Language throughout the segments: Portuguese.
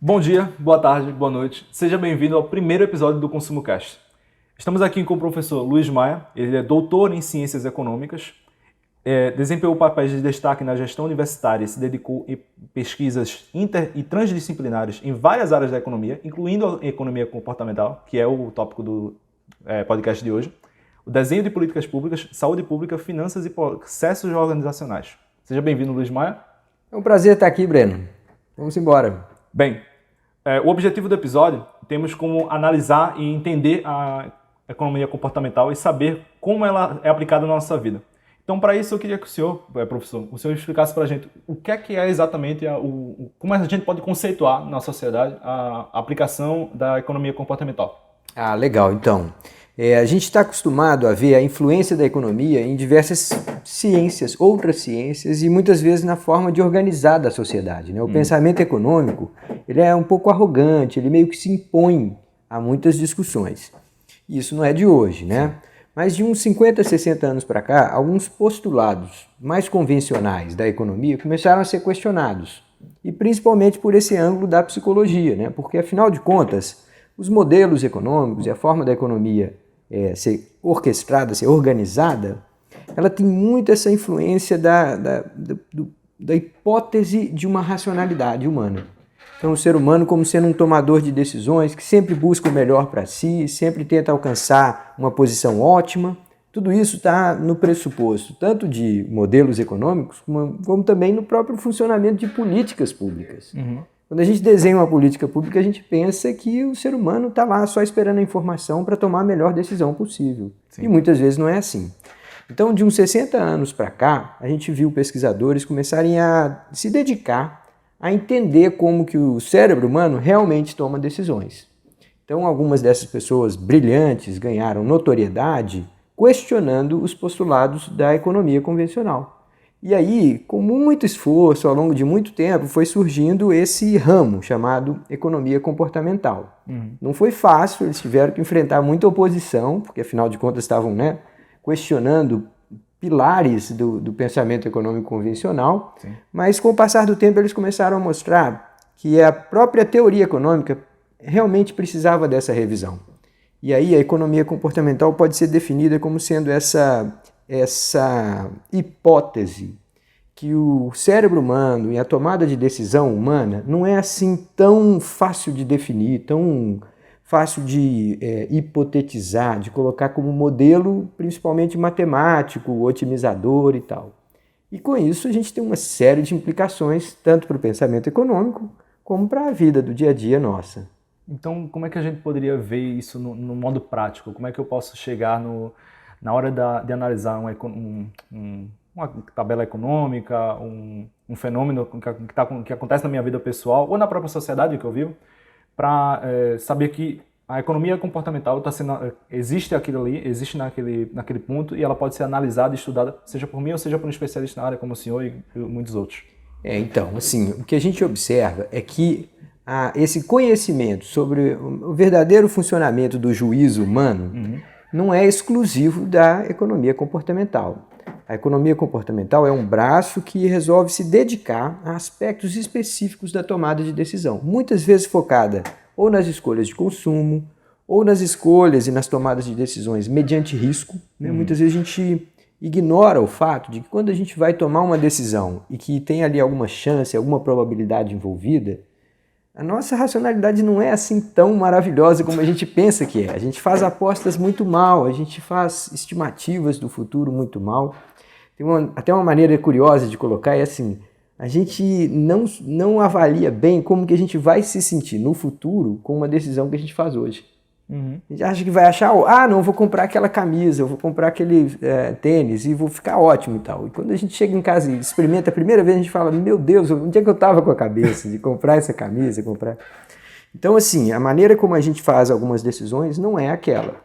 Bom dia, boa tarde, boa noite. Seja bem-vindo ao primeiro episódio do Consumo Cast. Estamos aqui com o professor Luiz Maia. Ele é doutor em Ciências Econômicas, desempenhou papéis de destaque na gestão universitária e se dedicou em pesquisas inter e transdisciplinares em várias áreas da economia, incluindo a economia comportamental, que é o tópico do podcast de hoje, o desenho de políticas públicas, saúde pública, finanças e processos organizacionais. Seja bem-vindo, Luiz Maia. É um prazer estar aqui, Breno. Vamos embora. Bem, o objetivo do episódio temos como analisar e entender a economia comportamental e saber como ela é aplicada na nossa vida. Então, para isso, eu queria que o senhor, professor, explicasse para a gente o que é exatamente, como a gente pode conceituar na sociedade a aplicação da economia comportamental. Ah, legal. Então, a gente está acostumado a ver a influência da economia em diversas ciências, outras ciências, e muitas vezes na forma de organizar da sociedade, né? O pensamento econômico, ele é um pouco arrogante, ele meio que se impõe a muitas discussões. Isso não é de hoje, né? Mas de uns 50, 60 anos para cá, alguns postulados mais convencionais da economia começaram a ser questionados. E principalmente por esse ângulo da psicologia, né? Porque, afinal de contas, os modelos econômicos e a forma da economia ser orquestrada, ser organizada, ela tem muito essa influência da hipótese de uma racionalidade humana. Então, o ser humano como sendo um tomador de decisões que sempre busca o melhor para si, sempre tenta alcançar uma posição ótima. Tudo isso está no pressuposto tanto de modelos econômicos como também no próprio funcionamento de políticas públicas. Quando a gente desenha uma política pública, a gente pensa que o ser humano está lá só esperando a informação para tomar a melhor decisão possível. Sim. E muitas vezes não é assim. Então, de uns 60 anos para cá, a gente viu pesquisadores começarem a se dedicar a entender como que o cérebro humano realmente toma decisões. Então, algumas dessas pessoas brilhantes ganharam notoriedade questionando os postulados da economia convencional. E aí, com muito esforço, ao longo de muito tempo, foi surgindo esse ramo chamado economia comportamental. Não foi fácil, eles tiveram que enfrentar muita oposição, porque afinal de contas estavam questionando pilares do pensamento econômico convencional. Sim. Mas com o passar do tempo eles começaram a mostrar que a própria teoria econômica realmente precisava dessa revisão. E aí a economia comportamental pode ser definida como sendo essa hipótese que o cérebro humano e a tomada de decisão humana não é assim tão fácil de definir, tão fácil de hipotetizar, de colocar como modelo, principalmente matemático, otimizador e tal. E com isso a gente tem uma série de implicações, tanto para o pensamento econômico, como para a vida do dia a dia nossa. Então, como é que a gente poderia ver isso no modo prático? Como é que eu posso chegar na hora de analisar uma tabela econômica, um fenômeno que acontece na minha vida pessoal ou na própria sociedade que eu vivo, para saber que a economia comportamental existe aquilo ali, existe naquele ponto e ela pode ser analisada e estudada, seja por mim ou seja por um especialista na área como o senhor e muitos outros. Então, assim, o que a gente observa é que esse conhecimento sobre o verdadeiro funcionamento do juízo humano não é exclusivo da economia comportamental. A economia comportamental é um braço que resolve se dedicar a aspectos específicos da tomada de decisão, muitas vezes focada ou nas escolhas de consumo, ou nas escolhas e nas tomadas de decisões mediante risco. Muitas vezes a gente ignora o fato de que quando a gente vai tomar uma decisão e que tem ali alguma chance, alguma probabilidade envolvida, a nossa racionalidade não é assim tão maravilhosa como a gente pensa que é. A gente faz apostas muito mal, a gente faz estimativas do futuro muito mal. Tem até uma maneira curiosa de colocar, é assim, a gente não avalia bem como que a gente vai se sentir no futuro com uma decisão que a gente faz hoje. A gente acha que vai achar, não, vou comprar aquela camisa, eu vou comprar aquele tênis e vou ficar ótimo e tal. E quando a gente chega em casa e experimenta a primeira vez, a gente fala, meu Deus, onde é que eu estava com a cabeça de comprar essa camisa, comprar... Então, assim, a maneira como a gente faz algumas decisões não é aquela.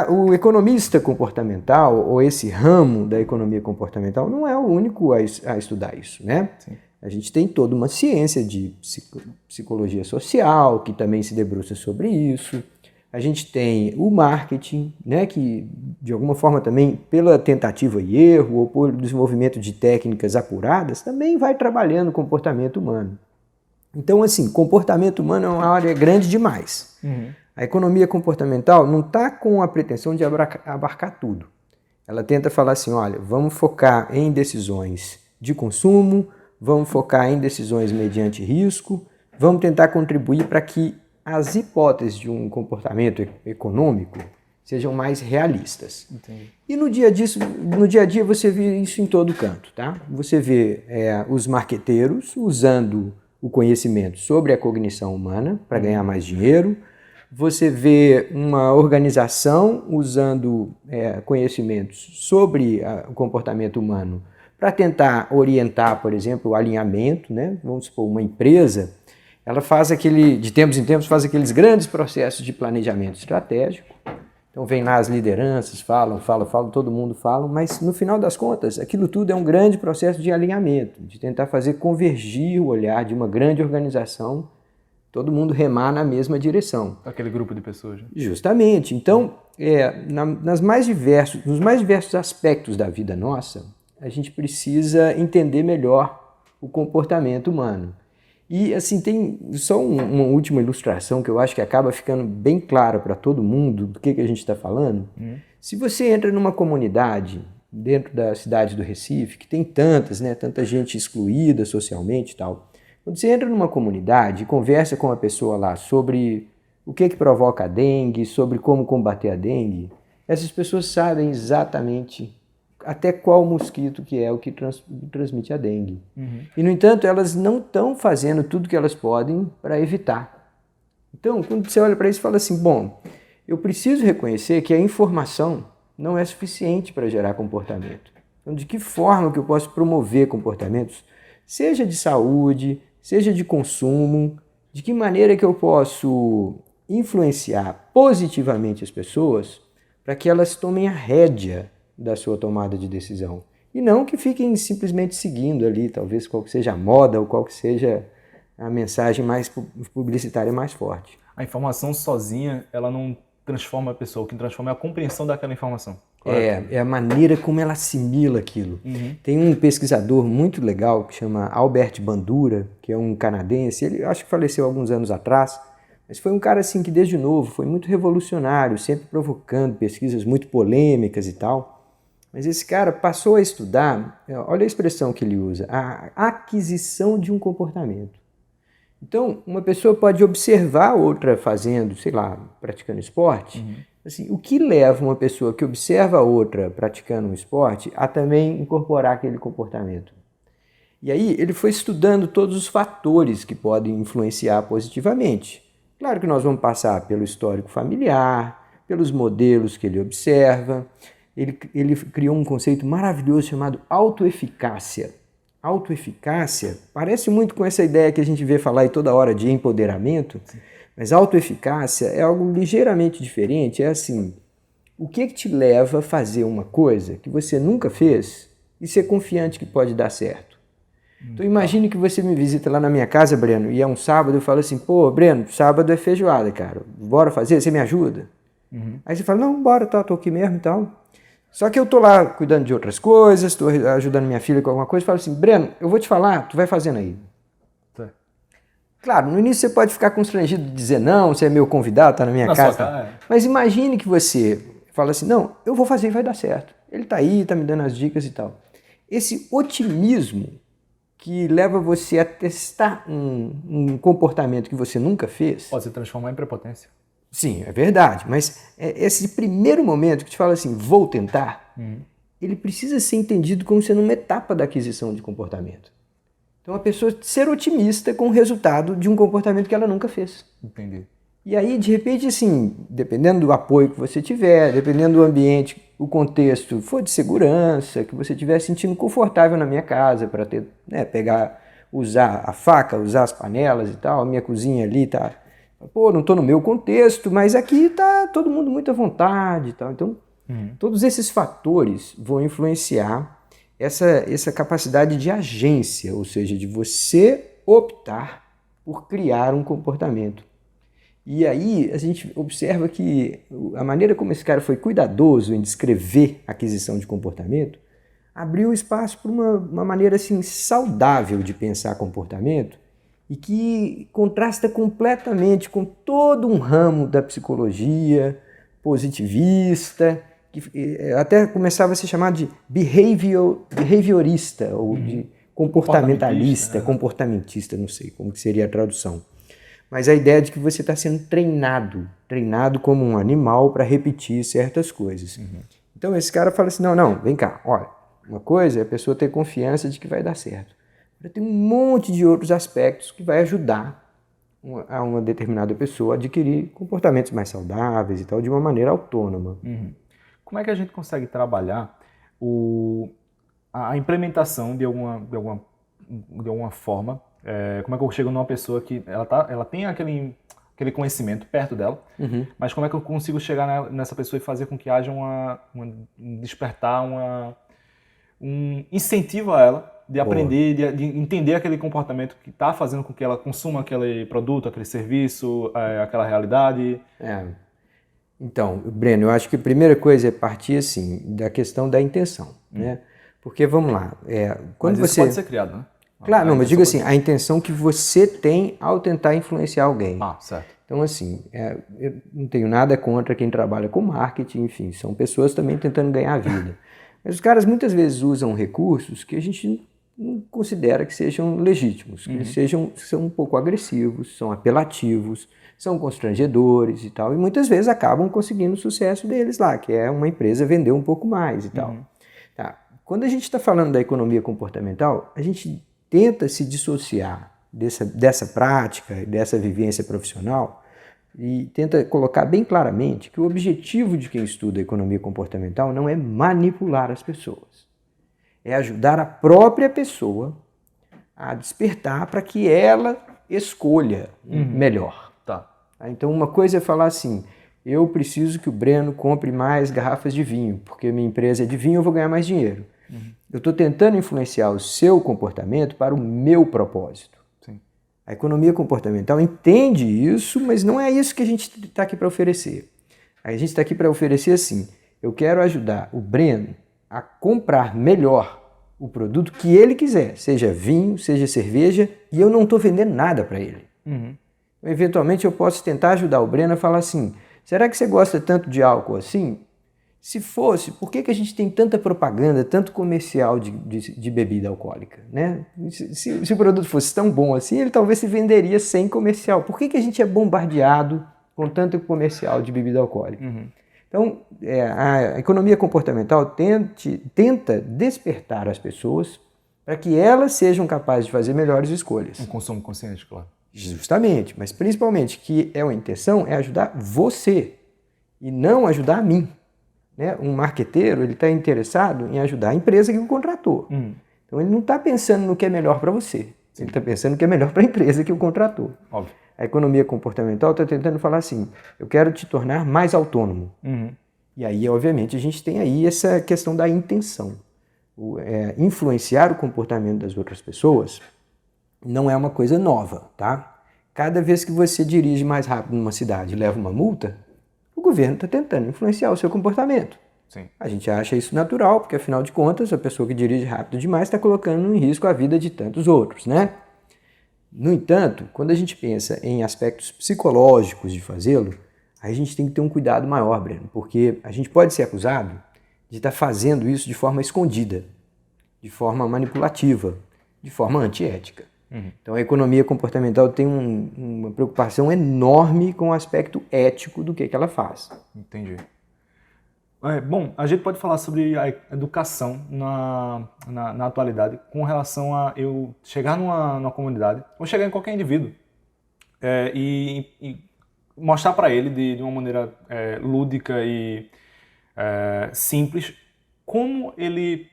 O economista comportamental, ou esse ramo da economia comportamental, não é o único a estudar isso, né? Sim. A gente tem toda uma ciência de psicologia social, que também se debruça sobre isso. A gente tem o marketing, né, que de alguma forma também, pela tentativa e erro, ou por desenvolvimento de técnicas apuradas, também vai trabalhando o comportamento humano. Então, assim, comportamento humano é uma área grande demais. A economia comportamental não está com a pretensão de abarcar tudo. Ela tenta falar assim, olha, vamos focar em decisões de consumo, vamos focar em decisões mediante risco, vamos tentar contribuir para que as hipóteses de um comportamento econômico sejam mais realistas. Entendi. E no dia a dia você vê isso em todo canto, tá? Você vê os marqueteiros usando o conhecimento sobre a cognição humana para ganhar mais dinheiro. Você vê uma organização usando conhecimentos sobre o comportamento humano para tentar orientar, por exemplo, o alinhamento, né? Vamos supor, uma empresa, ela faz de tempos em tempos, faz aqueles grandes processos de planejamento estratégico. Então vem lá as lideranças, falam, todo mundo fala, mas no final das contas, aquilo tudo é um grande processo de alinhamento, de tentar fazer convergir o olhar de uma grande organização, todo mundo remar na mesma direção. Aquele grupo de pessoas. Né? Justamente. Então, nos mais diversos aspectos da vida nossa, a gente precisa entender melhor o comportamento humano. E assim, tem só uma última ilustração que eu acho que acaba ficando bem clara para todo mundo do que a gente está falando. Se você entra numa comunidade dentro da cidade do Recife, que tem tanta gente excluída socialmente e tal, quando você entra numa comunidade e conversa com a pessoa lá sobre o que provoca a dengue, sobre como combater a dengue, essas pessoas sabem exatamente até qual mosquito que é o que transmite a dengue. E, no entanto, elas não estão fazendo tudo que elas podem para evitar. Então, quando você olha para isso e fala assim, bom, eu preciso reconhecer que a informação não é suficiente para gerar comportamento. Então, de que forma que eu posso promover comportamentos, seja de saúde, seja de consumo, de que maneira que eu posso influenciar positivamente as pessoas para que elas tomem a rédea da sua tomada de decisão. E não que fiquem simplesmente seguindo ali, talvez qual que seja a moda ou qual que seja a mensagem mais publicitária mais forte. A informação sozinha, ela não transforma a pessoa, o que transforma é a compreensão daquela informação. É a maneira como ela assimila aquilo. Tem um pesquisador muito legal que chama Albert Bandura, que é um canadense, ele acho que faleceu alguns anos atrás, mas foi um cara assim que desde novo foi muito revolucionário, sempre provocando pesquisas muito polêmicas e tal. Mas esse cara passou a estudar, olha a expressão que ele usa, a aquisição de um comportamento. Então, uma pessoa pode observar outra fazendo, sei lá, praticando esporte. Assim, o que leva uma pessoa que observa a outra praticando um esporte a também incorporar aquele comportamento? E aí ele foi estudando todos os fatores que podem influenciar positivamente. Claro que nós vamos passar pelo histórico familiar, pelos modelos que ele observa. Ele criou um conceito maravilhoso chamado autoeficácia. Autoeficácia parece muito com essa ideia que a gente vê falar aí toda hora de empoderamento, mas autoeficácia é algo ligeiramente diferente. É assim, o que te leva a fazer uma coisa que você nunca fez e ser confiante que pode dar certo? Então imagine que você me visita lá na minha casa, Breno, e é um sábado, eu falo assim, pô, Breno, sábado é feijoada, cara, bora fazer, você me ajuda? Aí você fala, não, bora, tô aqui mesmo e tal. Só que eu tô lá cuidando de outras coisas, tô ajudando minha filha com alguma coisa, falo assim, Breno, eu vou te falar, tu vai fazendo aí. Tá. Claro, no início você pode ficar constrangido de dizer não, você é meu convidado, tá na minha casa. Tá. Mas imagine que você fala assim, não, eu vou fazer e vai dar certo. Ele tá aí, tá me dando as dicas e tal. Esse otimismo que leva você a testar um comportamento que você nunca fez... Pode se transformar em prepotência. Sim, é verdade, mas esse primeiro momento que te fala assim, vou tentar, ele precisa ser entendido como sendo uma etapa da aquisição de comportamento. Então a pessoa ser otimista com o resultado de um comportamento que ela nunca fez. Entendi. E aí, de repente, assim, dependendo do apoio que você tiver, dependendo do ambiente, o contexto for de segurança, que você estiver sentindo confortável na minha casa para ter, usar a faca, usar as panelas e tal, a minha cozinha ali tá... Pô, não estou no meu contexto, mas aqui está todo mundo muito à vontade e tal. Então, todos esses fatores vão influenciar essa capacidade de agência, ou seja, de você optar por criar um comportamento. E aí a gente observa que a maneira como esse cara foi cuidadoso em descrever a aquisição de comportamento abriu espaço para uma maneira assim, saudável de pensar comportamento, e que contrasta completamente com todo um ramo da psicologia positivista, que até começava a ser chamado de behaviorista ou de comportamentalista, comportamentista, não sei como que seria a tradução. Mas a ideia de que você está sendo treinado como um animal para repetir certas coisas. Então esse cara fala assim, não, vem cá, olha, uma coisa é a pessoa ter confiança de que vai dar certo. Tem um monte de outros aspectos que vai ajudar a uma determinada pessoa a adquirir comportamentos mais saudáveis e tal, de uma maneira autônoma. Como é que a gente consegue trabalhar a implementação de alguma forma? Como é que eu chego numa pessoa que ela tem aquele conhecimento perto dela, mas como é que eu consigo chegar nessa pessoa e fazer com que haja despertar um incentivo a ela de aprender, de entender aquele comportamento que está fazendo com que ela consuma aquele produto, aquele serviço, aquela realidade? Então, Breno, eu acho que a primeira coisa é partir assim da questão da intenção, né? Porque vamos lá, quando mas isso você pode ser criado, né? Claro, não, mas digo assim, a intenção que você tem ao tentar influenciar alguém. Certo. Então, assim, eu não tenho nada contra quem trabalha com marketing, enfim, são pessoas também tentando ganhar vida. Mas os caras muitas vezes usam recursos que a gente não considera que sejam legítimos, que eles são um pouco agressivos, são apelativos, são constrangedores e tal, e muitas vezes acabam conseguindo o sucesso deles lá, que é uma empresa vender um pouco mais e tal. Tá. Quando a gente está falando da economia comportamental, a gente tenta se dissociar dessa prática, dessa vivência profissional e tenta colocar bem claramente que o objetivo de quem estuda economia comportamental não é manipular as pessoas, é ajudar a própria pessoa a despertar para que ela escolha melhor. Tá. Então uma coisa é falar assim, eu preciso que o Breno compre mais garrafas de vinho, porque minha empresa é de vinho, eu vou ganhar mais dinheiro. Eu estou tentando influenciar o seu comportamento para o meu propósito. Sim. A economia comportamental entende isso, mas não é isso que a gente está aqui para oferecer. A gente está aqui para oferecer assim, eu quero ajudar o Breno a comprar melhor o produto que ele quiser, seja vinho, seja cerveja, e eu não estou vendendo nada para ele. Eventualmente eu posso tentar ajudar o Breno a falar assim, será que você gosta tanto de álcool assim? Se fosse, por que a gente tem tanta propaganda, tanto comercial de bebida alcoólica? Né? Se o produto fosse tão bom assim, ele talvez se venderia sem comercial. Por que a gente é bombardeado com tanto comercial de bebida alcoólica? Então, a economia comportamental tenta despertar as pessoas para que elas sejam capazes de fazer melhores escolhas. Um consumo consciente, claro. Justamente, mas principalmente que a intenção é ajudar você e não ajudar a mim. Né? Um marqueteiro ele está interessado em ajudar a empresa que o contratou. Então ele não está pensando no que é melhor para você. Sim. Ele está pensando no que é melhor para a empresa que o contratou. Óbvio. A economia comportamental está tentando falar assim, eu quero te tornar mais autônomo. E aí, obviamente, a gente tem aí essa questão da intenção. Influenciar o comportamento das outras pessoas não é uma coisa nova, tá? Cada vez que você dirige mais rápido numa cidade e leva uma multa, o governo está tentando influenciar o seu comportamento. Sim. A gente acha isso natural, porque afinal de contas, a pessoa que dirige rápido demais está colocando em risco a vida de tantos outros, né? No entanto, quando a gente pensa em aspectos psicológicos de fazê-lo, aí a gente tem que ter um cuidado maior, Breno, porque a gente pode ser acusado de estar fazendo isso de forma escondida, de forma manipulativa, de forma antiética. Então a economia comportamental tem uma preocupação enorme com o aspecto ético do que ela faz. Entendi. Bom, a gente pode falar sobre a educação na atualidade com relação a eu chegar numa comunidade, ou chegar em qualquer indivíduo, e mostrar para ele de uma maneira lúdica e simples como ele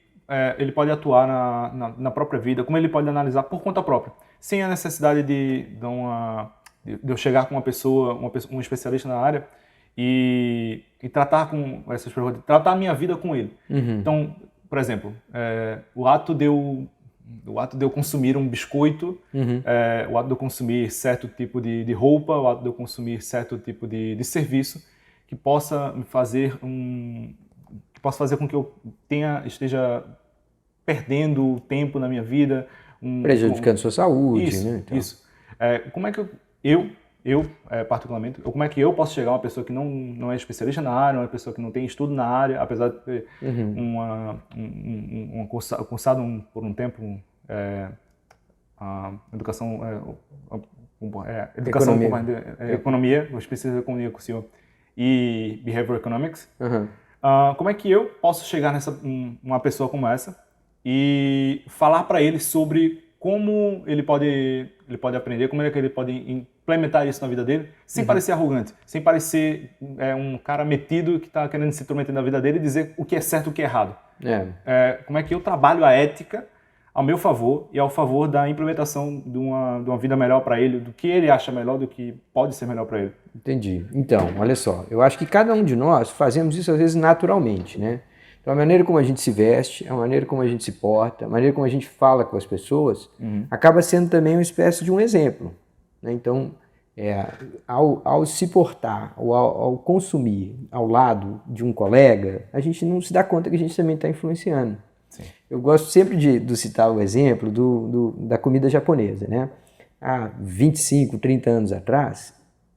pode atuar na própria vida, como ele pode analisar por conta própria, sem a necessidade de eu chegar com uma pessoa, um especialista na área e tratar com essas perguntas, tratar a minha vida com ele. Então, por exemplo, o ato de eu consumir um biscoito, o ato de eu consumir certo tipo de roupa, o ato de eu consumir certo tipo de serviço que possa me fazer fazer com que eu esteja perdendo tempo na minha vida. Prejudicando sua saúde, isso, né? Então. Isso. Como é que particularmente, como é que eu posso chegar a uma pessoa que não é especialista na área, uma pessoa que não tem estudo na área, apesar de ter cursado por um tempo a educação, economia, eu especializo em economia com o senhor, e behavioral economics. Como é que eu posso chegar uma pessoa como essa e falar para ele sobre como ele pode aprender, como é que ele pode implementar isso na vida dele, sem parecer arrogante, sem parecer um cara metido que está querendo se intrometer na vida dele e dizer o que é certo e o que é errado. Como é que eu trabalho a ética ao meu favor e ao favor da implementação de uma vida melhor para ele, do que ele acha melhor, do que pode ser melhor para ele. Entendi. Então, olha só, eu acho que cada um de nós fazemos isso às vezes naturalmente, né? Então, a maneira como a gente se veste, a maneira como a gente se porta, a maneira como a gente fala com as pessoas, acaba sendo também uma espécie de um exemplo, né? Então, ao se portar, ou ao consumir ao lado de um colega, a gente não se dá conta que a gente também está influenciando. Sim. Eu gosto sempre de citar o exemplo da comida japonesa, né? Há 25, 30 anos atrás,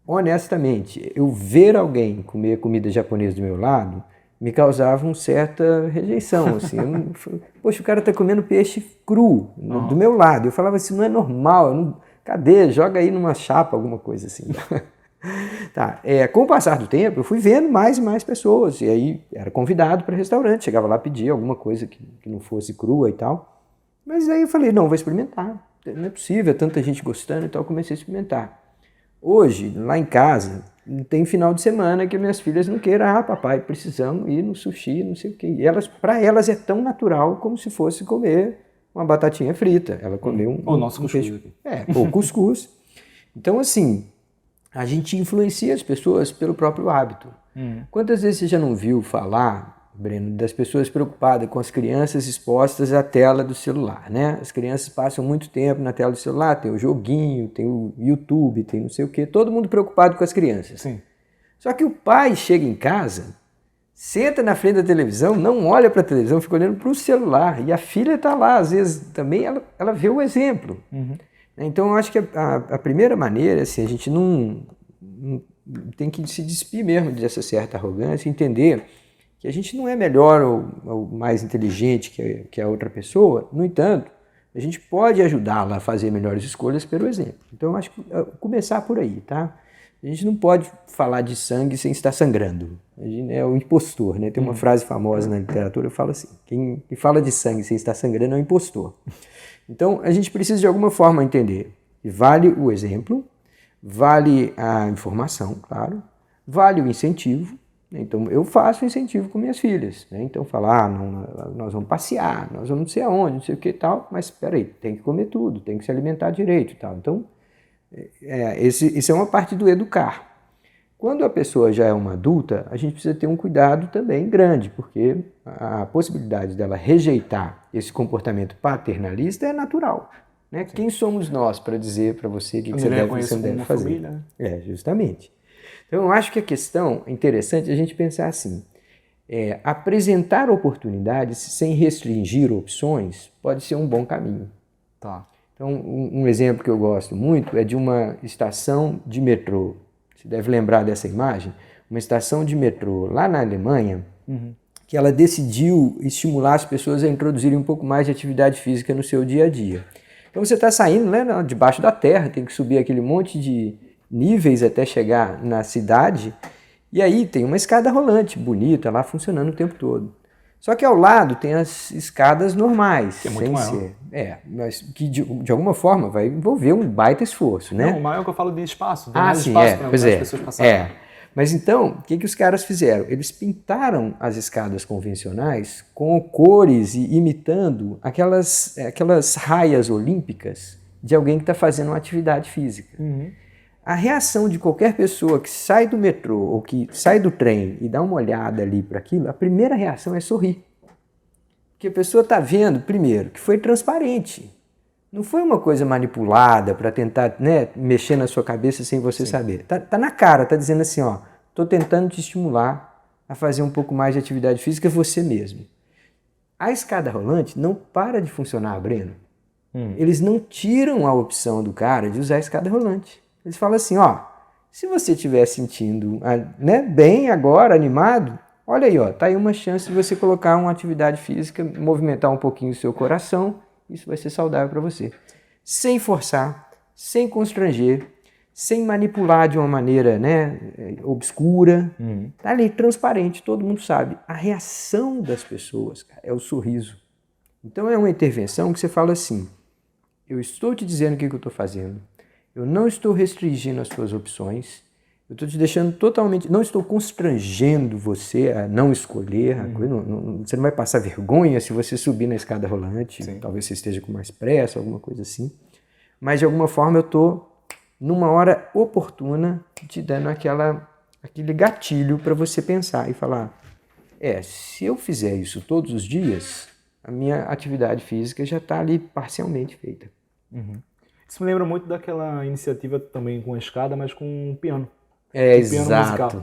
honestamente, eu ver alguém comer comida japonesa do meu lado me causava uma certa rejeição, assim. Poxa, o cara está comendo peixe cru do meu lado. Eu falava assim, não é normal, cadê? Joga aí numa chapa, alguma coisa assim. Tá. Com o passar do tempo, eu fui vendo mais e mais pessoas, e aí era convidado para restaurante, chegava lá pedir alguma coisa que não fosse crua e tal. Mas aí eu falei, não, vou experimentar, não é possível, é tanta gente gostando e tal, eu comecei a experimentar. Hoje, lá em casa, tem final de semana que minhas filhas não queiram, papai, precisamos ir no sushi, não sei o quê. E para elas é tão natural como se fosse comer uma batatinha frita. Ela comeu um peixe. Ou cuscuz. Então, assim, a gente influencia as pessoas pelo próprio hábito. Quantas vezes você já não viu falar, Breno, das pessoas preocupadas com as crianças expostas à tela do celular, né? As crianças passam muito tempo na tela do celular, tem o joguinho, tem o YouTube, tem não sei o quê, todo mundo preocupado com as crianças. Sim. Só que o pai chega em casa, senta na frente da televisão, não olha para a televisão, fica olhando para o celular, e a filha está lá, às vezes também ela vê o exemplo. Então eu acho que a primeira maneira, assim, a gente não tem que se despir mesmo dessa certa arrogância, entender que a gente não é melhor ou mais inteligente que a outra pessoa, no entanto, a gente pode ajudá-la a fazer melhores escolhas pelo exemplo. Então, eu acho que começar por aí, tá? A gente não pode falar de sangue sem estar sangrando. A gente é o impostor, né? Tem uma frase famosa na literatura que fala assim, quem fala de sangue sem estar sangrando é um impostor. Então, a gente precisa de alguma forma entender que vale o exemplo, vale a informação, claro, vale o incentivo. Então, eu faço incentivo com minhas filhas, né? Então, falar, nós vamos passear, nós vamos não sei aonde, não sei o que e tal, mas espera aí, tem que comer tudo, tem que se alimentar direito e tal. Então, isso é uma parte do educar. Quando a pessoa já é uma adulta, a gente precisa ter um cuidado também grande, porque a possibilidade dela rejeitar esse comportamento paternalista é natural, né? Quem somos nós para dizer para você o que você deve e você não deve fazer? Família, né? Justamente. Então, eu acho que a questão é interessante a gente pensar assim, apresentar oportunidades sem restringir opções pode ser um bom caminho. Tá. Então, um exemplo que eu gosto muito é de uma estação de metrô. Você deve lembrar dessa imagem. Uma estação de metrô lá na Alemanha, que ela decidiu estimular as pessoas a introduzirem um pouco mais de atividade física no seu dia a dia. Então, você está saindo, né, debaixo da terra, tem que subir aquele monte de níveis até chegar na cidade, e aí tem uma escada rolante bonita lá funcionando o tempo todo. Só que ao lado tem as escadas normais. Que é muito maior. Mas que de alguma forma vai envolver um baita esforço, né? Não, o maior é o que eu falo de espaço. Tem mais sim, espaço para as pessoas passarem. Mas então, o que os caras fizeram? Eles pintaram as escadas convencionais com cores e imitando aquelas raias olímpicas de alguém que está fazendo uma atividade física. A reação de qualquer pessoa que sai do metrô ou que sai do trem e dá uma olhada ali para aquilo, a primeira reação é sorrir. Porque a pessoa está vendo, primeiro, que foi transparente. Não foi uma coisa manipulada para tentar, né, mexer na sua cabeça sem você saber. Tá na cara, tá dizendo assim, ó, estou tentando te estimular a fazer um pouco mais de atividade física você mesmo. A escada rolante não para de funcionar, Breno. Eles não tiram a opção do cara de usar a escada rolante. Eles falam assim, ó, se você estiver sentindo, né, bem agora, animado, olha aí, ó, tá aí uma chance de você colocar uma atividade física, movimentar um pouquinho o seu coração, isso vai ser saudável para você. Sem forçar, sem constranger, sem manipular de uma maneira, né, obscura. Tá ali, transparente, todo mundo sabe. A reação das pessoas, cara, é o sorriso. Então é uma intervenção que você fala assim, eu estou te dizendo o que eu estou fazendo, eu não estou restringindo as suas opções, eu estou te deixando totalmente, não estou constrangendo você a não escolher, a coisa, você não vai passar vergonha se você subir na escada rolante, talvez você esteja com mais pressa, alguma coisa assim, mas de alguma forma eu estou numa hora oportuna te dando aquele gatilho para você pensar e falar, se eu fizer isso todos os dias, a minha atividade física já está ali parcialmente feita. Isso me lembra muito daquela iniciativa também com a escada, mas com um piano. Exato.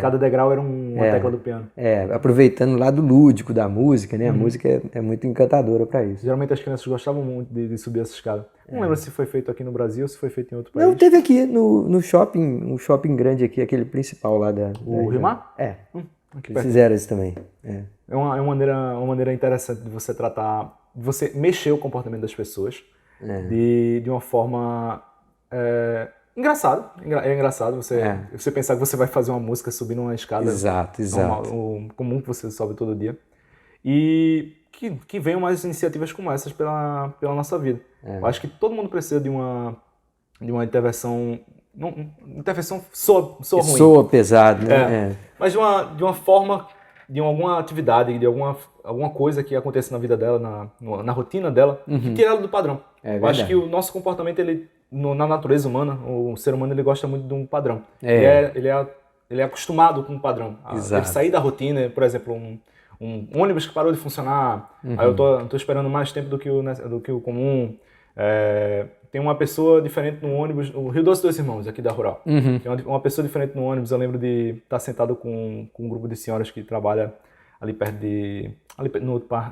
Cada degrau era uma tecla do piano. Aproveitando o lado lúdico da música, né? A música é muito encantadora para isso. Geralmente as crianças gostavam muito de subir essa escada. Não lembro se foi feito aqui no Brasil ou se foi feito em outro país. Não, teve aqui no shopping, um shopping grande aqui, aquele principal lá O Rimar? Eles fizeram isso também. É uma maneira interessante de você tratar, de você mexer o comportamento das pessoas de uma forma engraçada. É engraçado você pensar que você vai fazer uma música subindo uma escada. Exato. Comum que você sobe todo dia. E que venham mais iniciativas como essas pela nossa vida. Eu acho que todo mundo precisa de uma intervenção. Intervenção soa ruim. Soa pesado, né? Mas de uma forma, de alguma atividade, de alguma coisa que aconteça na vida dela, na rotina dela, que tira ela do padrão. Eu acho que o nosso comportamento, na natureza humana, o ser humano ele gosta muito de um padrão. Ele é acostumado com um padrão. Ele sair da rotina, por exemplo, um ônibus que parou de funcionar, aí eu tô esperando mais tempo do que o comum. Tem uma pessoa diferente no ônibus, o Rio Doce dos Irmãos, aqui da Rural. Tem uma pessoa diferente no ônibus, eu lembro de estar sentado com um grupo de senhoras que trabalha ali perto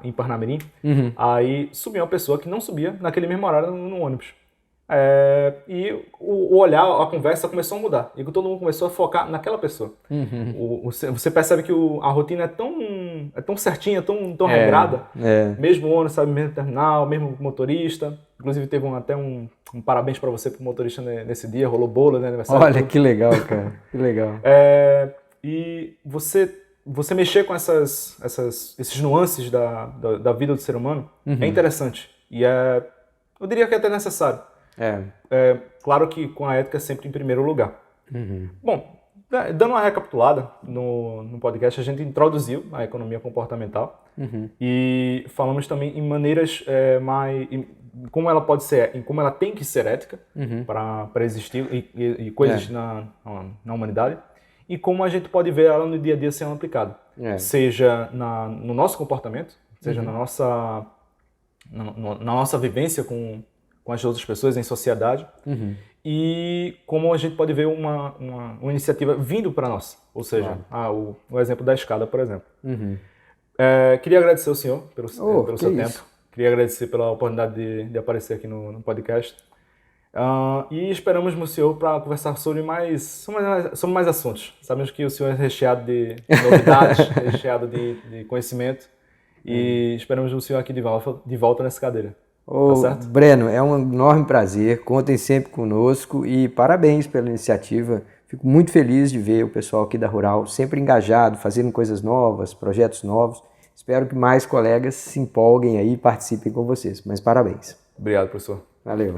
em Parnamirim. Aí subiu uma pessoa que não subia naquele mesmo horário no ônibus. E o olhar, a conversa começou a mudar. E todo mundo começou a focar naquela pessoa. Você percebe que a rotina é tão certinha, tão regrada. Mesmo o ônibus, sabe, mesmo terminal, mesmo motorista. Inclusive teve até um parabéns para você pro motorista nesse dia, rolou bolo, né? Aniversário. Olha, que legal, cara. Que legal. E você mexer com esses nuances da vida do ser humano é interessante. E eu diria que é até necessário. Claro que com a ética sempre em primeiro lugar. Bom, dando uma recapitulada no podcast, a gente introduziu a economia comportamental e falamos também em maneiras como ela pode ser, como ela tem que ser ética para existir e coexistir na humanidade, e como a gente pode ver ela no dia a dia sendo aplicada, seja no nosso comportamento, seja na nossa vivência com as outras pessoas em sociedade, e como a gente pode ver uma iniciativa vindo para nós, ou seja, o exemplo da escada, por exemplo. Queria agradecer ao senhor pelo seu tempo, queria agradecer pela oportunidade de aparecer aqui no podcast, e esperamos no senhor para conversar sobre mais assuntos. Sabemos que o senhor é recheado de novidades, recheado de conhecimento, e esperamos o senhor aqui de volta nessa cadeira. Tá certo? Breno, é um enorme prazer, contem sempre conosco e parabéns pela iniciativa. Fico muito feliz de ver o pessoal aqui da Rural sempre engajado, fazendo coisas novas, projetos novos. Espero que mais colegas se empolguem aí e participem com vocês. Mas parabéns. Obrigado, professor. Valeu.